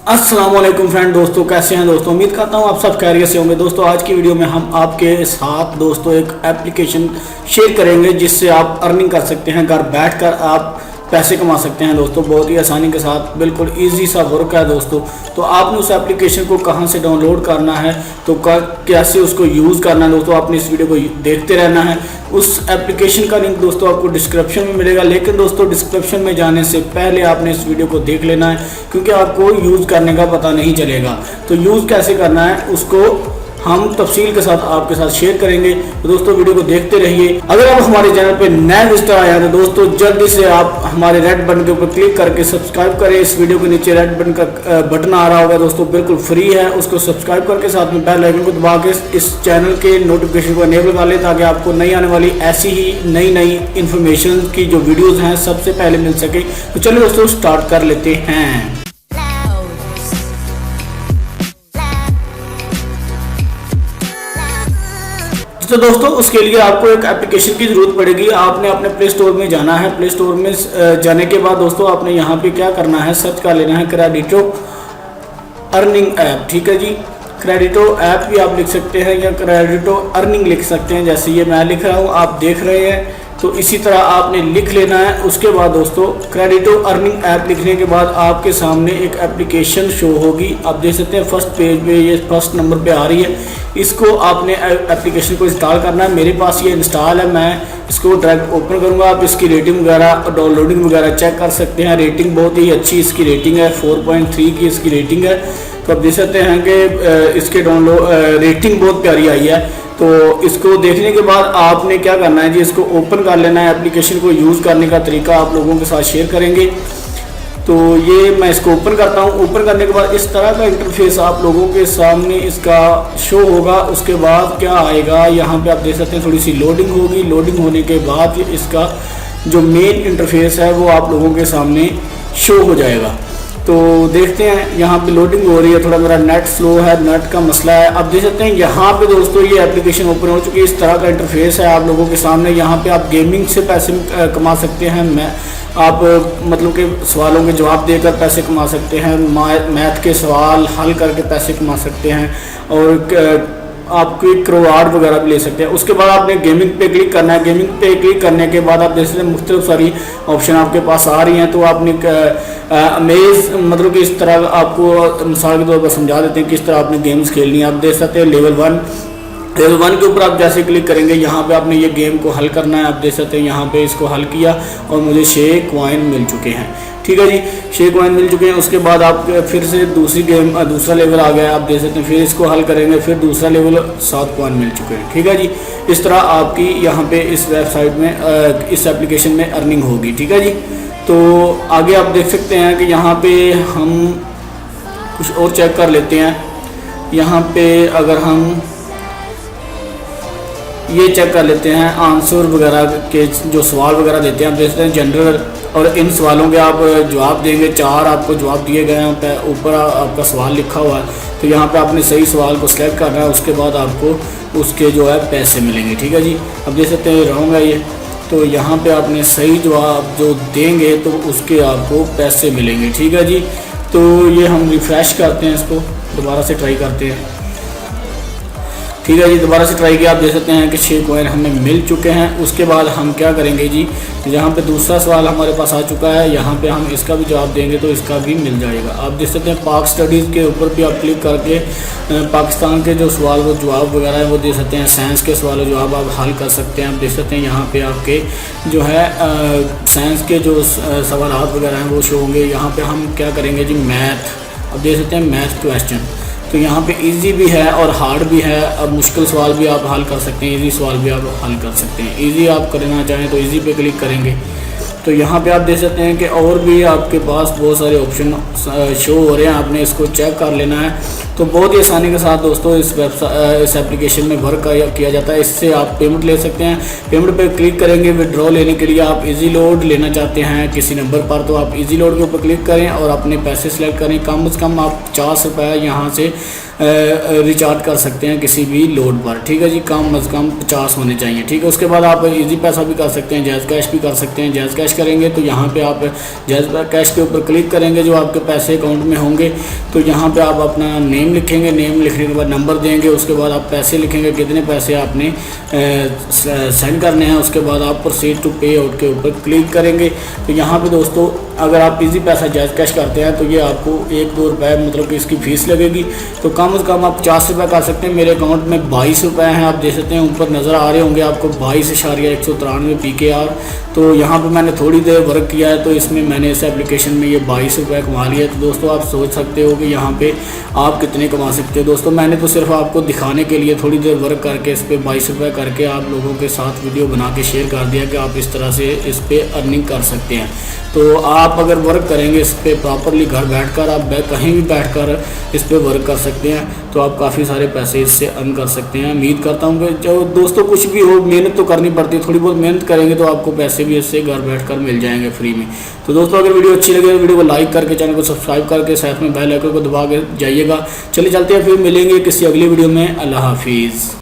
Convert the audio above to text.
अस्सलाम वालेकुम फ्रेंड दोस्तों, कैसे हैं दोस्तों। उम्मीद करता हूं आप सब खैरियत से होंगे। दोस्तों आज की वीडियो में हम आपके साथ दोस्तों एक एप्लीकेशन शेयर करेंगे जिससे आप अर्निंग कर सकते हैं, घर बैठकर आप पैसे कमा सकते हैं दोस्तों, बहुत ही आसानी के साथ। बिल्कुल इजी सा वर्क है दोस्तों। तो आपने उस एप्लीकेशन को कहां से डाउनलोड करना है, तो कैसे उसको यूज़ करना है दोस्तों, आपने इस वीडियो को देखते रहना है। उस एप्लीकेशन का लिंक दोस्तों आपको डिस्क्रिप्शन में मिलेगा, लेकिन दोस्तों डिस्क्रिप्शन में जाने से पहले आपने इस वीडियो को देख लेना है, क्योंकि आपको यूज़ करने का पता नहीं चलेगा। तो यूज़ कैसे करना है उसको हम तफसील के साथ आपके साथ शेयर करेंगे। तो दोस्तों वीडियो को देखते रहिए। अगर आप हमारे चैनल पे नए विजिटर आए हैं तो दोस्तों जल्दी से आप हमारे रेड बटन के ऊपर क्लिक करके सब्सक्राइब करें। इस वीडियो के नीचे रेड बटन का बटन आ रहा होगा दोस्तों, बिल्कुल फ्री है। उसको सब्सक्राइब करके साथ में बेल आइकन को दबा के इस चैनल के नोटिफिकेशन को इनेबल कर लें, ताकि आपको नई आने वाली ऐसी ही नई इन्फॉर्मेशन की जो वीडियोज़ हैं सबसे पहले मिल सके। तो चलिए दोस्तों स्टार्ट कर लेते हैं। तो दोस्तों उसके लिए आपको एक एप्लीकेशन की ज़रूरत पड़ेगी। आपने अपने प्ले स्टोर में जाना है। प्ले स्टोर में जाने के बाद दोस्तों आपने यहाँ पे क्या करना है, सर्च कर लेना है क्रेडिटो अर्निंग ऐप। ठीक है जी, क्रेडिटो ऐप भी आप लिख सकते हैं या क्रेडिटो अर्निंग लिख सकते हैं, जैसे ये मैं लिख रहा हूँ आप देख रहे हैं। तो इसी तरह आपने लिख लेना है। उसके बाद दोस्तों क्रेडिटो अर्निंग ऐप लिखने के बाद आपके सामने एक एप्लीकेशन शो होगी। आप देख सकते हैं फर्स्ट पेज पे ये फर्स्ट नंबर पे आ रही है। इसको आपने एप्लीकेशन को इंस्टॉल करना है। मेरे पास ये इंस्टॉल है, मैं इसको डायरेक्ट ओपन करूँगा। आप इसकी रेटिंग वगैरह डाउनलोडिंग वगैरह चेक कर सकते हैं। रेटिंग बहुत ही अच्छी इसकी रेटिंग है, 4.3 की इसकी रेटिंग है। तो आप देख सकते हैं कि इसके रेटिंग बहुत प्यारी आई है। तो इसको देखने के बाद आपने क्या करना है जी, इसको ओपन कर लेना है। एप्लीकेशन को यूज़ करने का तरीका आप लोगों के साथ शेयर करेंगे। तो ये मैं इसको ओपन करता हूँ। ओपन करने के बाद इस तरह का इंटरफेस आप लोगों के सामने इसका शो होगा। उसके बाद क्या आएगा, यहाँ पे आप देख सकते हैं थोड़ी सी लोडिंग होगी। लोडिंग होने के बाद इसका जो मेन इंटरफेस है वो आप लोगों के सामने शो हो जाएगा। तो देखते हैं, यहाँ पे लोडिंग हो रही है, थोड़ा मेरा नेट स्लो है, नेट का मसला है। अब देख सकते हैं यहाँ पे दोस्तों ये एप्लीकेशन ओपन हो चुकी है। इस तरह का इंटरफेस है आप लोगों के सामने। यहाँ पे आप गेमिंग से पैसे कमा सकते हैं। आप मतलब कि सवालों के जवाब देकर पैसे कमा सकते हैं, मैथ के सवाल हल करके पैसे कमा सकते हैं, और आप क्विक रिवार्ड वगैरह भी ले सकते हैं। उसके बाद आपने गेमिंग पे क्लिक करना है। गेमिंग पे क्लिक करने के बाद आप जैसे मुख्तलिफ सारी ऑप्शन आपके पास आ रही हैं। तो आपने अमेज मतलब कि इस तरह आपको मिसाल के तौर पर समझा देते हैं किस तरह आपने गेम्स खेलनी है। आप देख सकते हैं लेवल 1 के ऊपर आप जैसे क्लिक करेंगे यहाँ पे आपने ये गेम को हल करना है। आप देख सकते हैं यहाँ पे इसको हल किया और मुझे 6 कॉइन मिल चुके हैं। ठीक है जी, 6 कॉइन मिल चुके हैं। उसके बाद आप फिर से दूसरा लेवल आ गया है। आप देख सकते हैं फिर इसको हल करेंगे, फिर दूसरा लेवल 7 कॉइन मिल चुके हैं। ठीक है जी, इस तरह आपकी यहाँ पे इस वेबसाइट में इस एप्लीकेशन में अर्निंग होगी। ठीक है जी, तो आगे आप देख सकते हैं कि यहाँ पे हम कुछ और चेक कर लेते हैं। यहाँ पे अगर हम ये चेक कर लेते हैं आंसर वगैरह के जो सवाल वगैरह देते हैं, आप देखते हैं जनरल, और इन सवालों के आप जवाब देंगे। 4 आपको जवाब दिए गए हैं, ऊपर आपका सवाल लिखा हुआ है। तो यहाँ पे आपने सही सवाल को सिलेक्ट करना है। उसके बाद आपको उसके जो है पैसे मिलेंगे। ठीक है जी, अब देख सकते हैं रॉन्ग है ये, तो यहाँ पे आपने सही जवाब जो देंगे तो उसके आपको पैसे मिलेंगे। ठीक है जी, तो ये हम रिफ़्रेश करते हैं, इसको दोबारा से ट्राई करते हैं। ठीक है जी, दोबारा से ट्राई किया। आप देख सकते हैं कि 6 कॉइन हमें मिल चुके हैं। उसके बाद हम क्या करेंगे जी, यहाँ पे दूसरा सवाल हमारे पास आ चुका है। यहाँ पे हम इसका भी जवाब देंगे तो इसका भी मिल जाएगा। आप देख सकते हैं पाक स्टडीज़ के ऊपर भी आप क्लिक करके पाकिस्तान के जो सवाल वो जवाब वगैरह है वो दे सकते हैं। साइंस के सवाल जवाब आप हल कर सकते हैं। आप देख सकते हैं यहाँ पे आपके जो है साइंस के जो सवाल वगैरह हैं वो शो होंगे। यहाँ पर हम क्या करेंगे जी, मैथ। अब देख सकते हैं मैथ क्वेश्चन, तो यहाँ पे इजी भी है और हार्ड भी है। अब मुश्किल सवाल भी आप हल कर सकते हैं, इजी सवाल भी आप हल कर सकते हैं। इजी आप करना चाहें तो इजी पे क्लिक करेंगे। तो यहाँ पे आप देख सकते हैं कि और भी आपके पास बहुत सारे ऑप्शन शो हो रहे हैं, आपने इसको चेक कर लेना है। तो बहुत ही आसानी के साथ दोस्तों इस एप्लीकेशन में वर्क किया जाता है। इससे आप पेमेंट ले सकते हैं। पेमेंट पे क्लिक करेंगे। विड्रॉ लेने के लिए आप इजी लोड लेना चाहते हैं किसी नंबर पर, तो आप इजी लोड के ऊपर क्लिक करें और अपने पैसे सेलेक्ट करें। कम से कम आप 50 रुपये यहाँ से रिचार्ज कर सकते हैं किसी भी लोड पर। ठीक है जी, कम से कम 50 होने चाहिए। ठीक है, उसके बाद आप इजी पैसा भी कर सकते हैं, जैज़ कैश भी कर सकते हैं। जैज़ कैश करेंगे तो यहाँ पे आप जैज़ कैश के ऊपर क्लिक करेंगे, जो आपके पैसे अकाउंट में होंगे तो यहाँ पे आप अपना नेम लिखेंगे, नेम लिखने के बाद नंबर देंगे, उसके बाद आप पैसे लिखेंगे, कितने पैसे आपने सेंड करने हैं, उसके बाद आप प्रोसीड टू पे आउट के ऊपर क्लिक करेंगे। तो यहाँ पे दोस्तों अगर आप इजी पैसा जैज़ कैश करते हैं तो ये आपको 1-2 रुपये मतलब कि इसकी फ़ीस लगेगी, तो कम से कम आप 50 रुपये कर सकते हैं। मेरे अकाउंट में 22 रुपये हैं, आप देख सकते हैं ऊपर नज़र आ रहे होंगे आपको 22.193 PKR। तो यहाँ पे मैंने थोड़ी देर वर्क किया है तो इसमें मैंने इस एप्लीकेशन में ये 22 रुपये कमा लिया। तो दोस्तों आप सोच सकते हो कि यहाँ पे आप कितने कमा सकते हो। दोस्तों मैंने तो सिर्फ आपको दिखाने के लिए थोड़ी देर वर्क करके इस पर 22 रुपये करके आप लोगों के साथ वीडियो बना के शेयर कर दिया कि आप इस तरह से इस पर अर्निंग कर सकते हैं। तो आप अगर वर्क करेंगे इस पर प्रॉपरली घर बैठकर, आप कहीं भी बैठकर इस पर वर्क कर सकते हैं तो आप काफ़ी सारे पैसे इससे अर्न कर सकते हैं। उम्मीद करता हूँ कि जो दोस्तों कुछ भी हो मेहनत तो करनी पड़ती है, थोड़ी बहुत मेहनत करेंगे तो आपको पैसे भी इससे घर बैठकर मिल जाएंगे फ्री में। तो दोस्तों अगर वीडियो अच्छी लगे तो वीडियो को लाइक करके चैनल को सब्सक्राइब करके साथ में बेल आइकन को दबा के जाइएगा। चलिए चलते हैं, फिर मिलेंगे किसी अगली वीडियो में। अल्लाह हाफिज़।